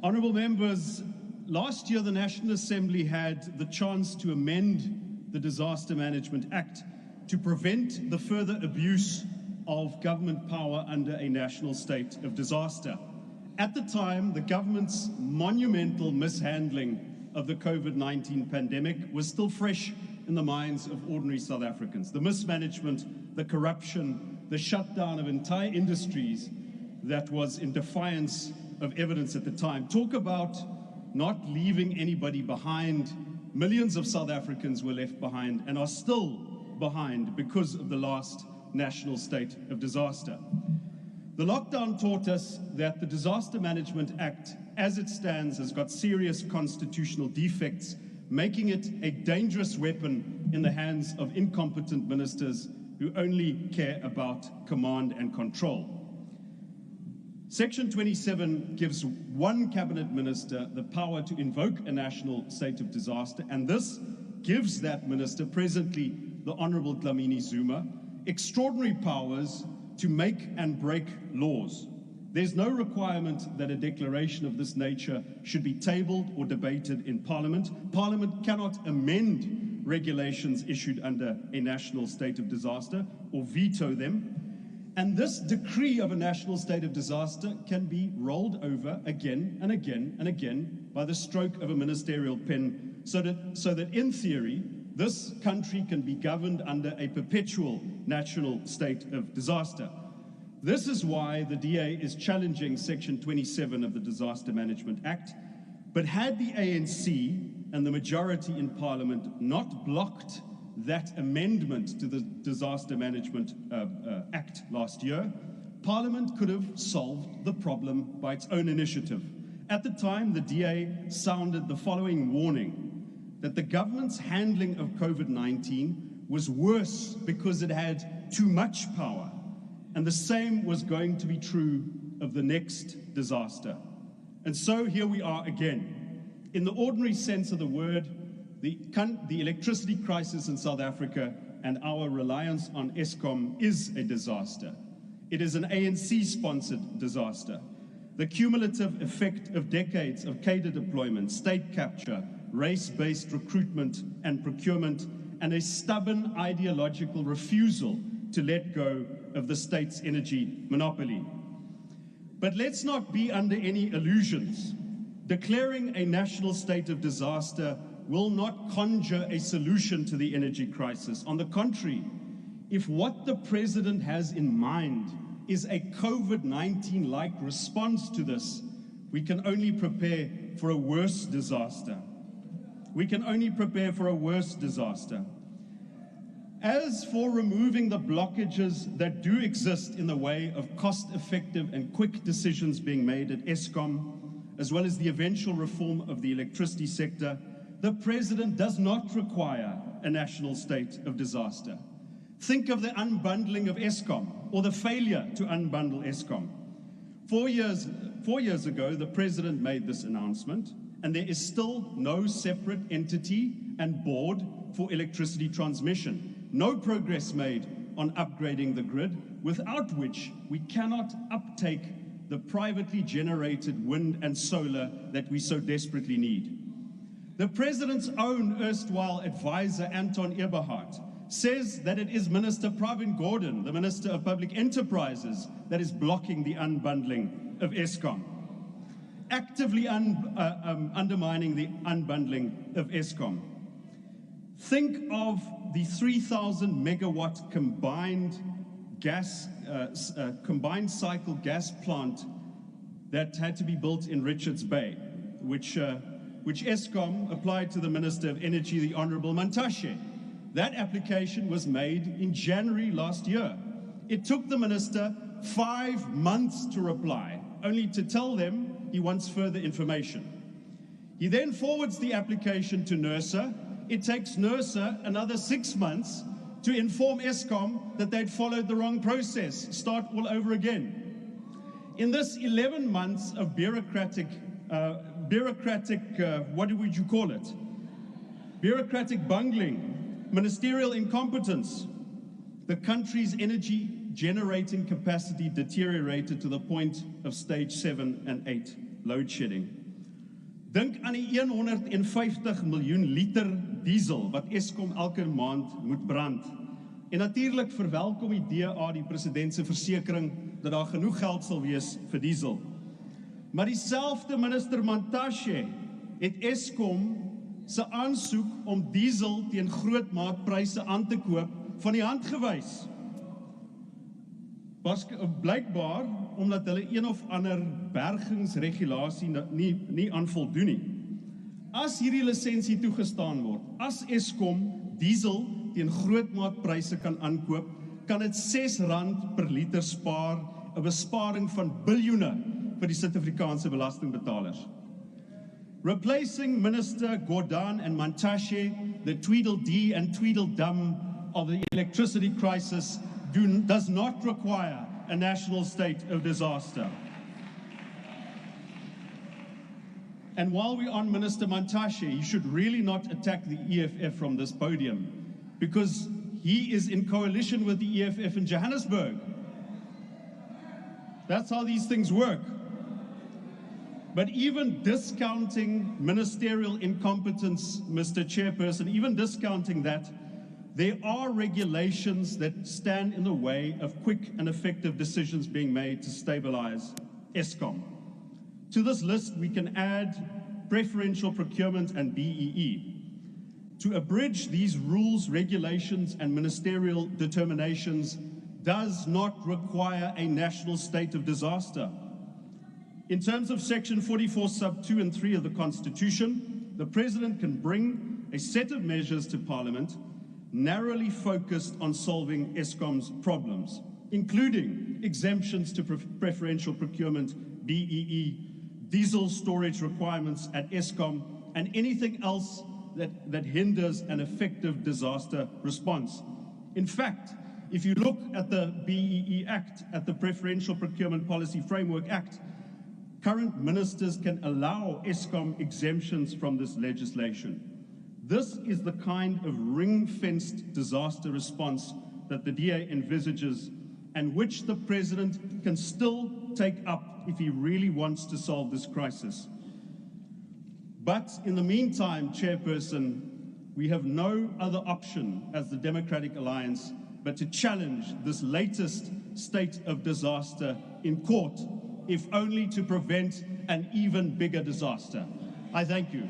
Honourable members, last year the National Assembly had the chance to amend the Disaster Management Act to prevent the further abuse of government power under a national state of disaster. At the time, the government's monumental mishandling of the COVID-19 pandemic was still fresh in the minds of ordinary South Africans. The mismanagement, the corruption, the shutdown of entire industries that was in defiance of evidence at the time. Talk about not leaving anybody behind. Millions of South Africans were left behind and are still behind because of the last national state of disaster. The lockdown taught us that the Disaster Management Act, as it stands, has got serious constitutional defects, making it a dangerous weapon in the hands of incompetent ministers who only care about command and control. Section 27 gives one cabinet minister the power to invoke a national state of disaster, and this gives that minister, presently the Honourable Dlamini Zuma, extraordinary powers to make and break laws. There's no requirement that a declaration of this nature should be tabled or debated in Parliament. Parliament cannot amend regulations issued under a national state of disaster or veto them. And this decree of a national state of disaster can be rolled over again and again and again by the stroke of a ministerial pen, so that in theory, this country can be governed under a perpetual national state of disaster. This is why the DA is challenging Section 27 of the Disaster Management Act. But had the ANC and the majority in Parliament not blocked that amendment to the Disaster Management Act last year, Parliament could have solved the problem by its own initiative. At the time, the DA sounded the following warning, that the government's handling of COVID-19 was worse because it had too much power, and the same was going to be true of the next disaster. And so here we are again. In the ordinary sense of the word, the electricity crisis in South Africa and our reliance on Eskom is a disaster. It is an ANC-sponsored disaster. The cumulative effect of decades of cadre deployment, state capture, race-based recruitment and procurement, and a stubborn ideological refusal to let go of the state's energy monopoly. But let's not be under any illusions. Declaring a national state of disaster will not conjure a solution to the energy crisis. On the contrary, if what the president has in mind is a COVID-19-like response to this, we can only prepare for a worse disaster. We can only prepare for a worse disaster. As for removing the blockages that do exist in the way of cost-effective and quick decisions being made at Eskom, as well as the eventual reform of the electricity sector, the president does not require a national state of disaster. Think of the unbundling of Eskom, or the failure to unbundle Eskom. 4 years ago, the president made this announcement, and there is still no separate entity and board for electricity transmission. No progress made on upgrading the grid, without which we cannot uptake the privately generated wind and solar that we so desperately need. The president's own erstwhile advisor, Anton Eberhard, says that it is Minister Pravin Gordhan, the Minister of Public Enterprises, that is blocking the unbundling of Eskom, actively undermining the unbundling of Eskom. Think of the 3,000 megawatt combined cycle gas plant that had to be built in Richards Bay, which Eskom applied to the Minister of Energy, the Honourable Mantashe. That application was made in January last year. It took the minister 5 months to reply, only to tell them he wants further information. He then forwards the application to NERSA. It takes NERSA another 6 months to inform Eskom that they'd followed the wrong process, start all over again. In this 11 months of bureaucratic, what would you call it? Bureaucratic bungling, ministerial incompetence, the country's energy generating capacity deteriorated to the point of stage 7 and 8 load shedding. Dink aan die 150 miljoen liter diesel wat Eskom elke maand moet brand. En natuurlik verwelkom die DA die president se versekering dat daar genoeg geld sal wees vir diesel. Maar dieselfde minister Mantashe het Eskom se aansoek om diesel teen grootmaatpryse aan te koop van die hand gewys. Blykbaar omdat hulle een of ander bergingsregulasie nie aan voldoen nie. As hierdie lisensie toegestaan word, as Eskom diesel teen grootmaatpryse kan aankoop, kan dit R6 per liter spaar, 'n besparing van biljoene vir die Suid-Afrikaanse belastingbetalers. Replacing Minister Gordhan and Mantashe, the Tweedledee and Tweedledum of the electricity crisis, does not require a national state of disaster. And while we're on Minister Mantashe, he should really not attack the EFF from this podium, because he is in coalition with the EFF in Johannesburg. That's how these things work. But even discounting ministerial incompetence, Mr. Chairperson, even discounting that, there are regulations that stand in the way of quick and effective decisions being made to stabilize Eskom. To this list, we can add preferential procurement and BEE. To abridge these rules, regulations, and ministerial determinations does not require a national state of disaster. In terms of Section 44 sub 2 and 3 of the Constitution, the President can bring a set of measures to Parliament narrowly focused on solving Eskom's problems, including exemptions to preferential procurement, BEE, diesel storage requirements at Eskom, and anything else that hinders an effective disaster response. In fact, if you look at the BEE Act, at the Preferential Procurement Policy Framework Act, current ministers can allow Eskom exemptions from this legislation. This is the kind of ring-fenced disaster response that the DA envisages and which the President can still take up if he really wants to solve this crisis. But in the meantime, Chairperson, we have no other option as the Democratic Alliance but to challenge this latest state of disaster in court, if only to prevent an even bigger disaster. I thank you.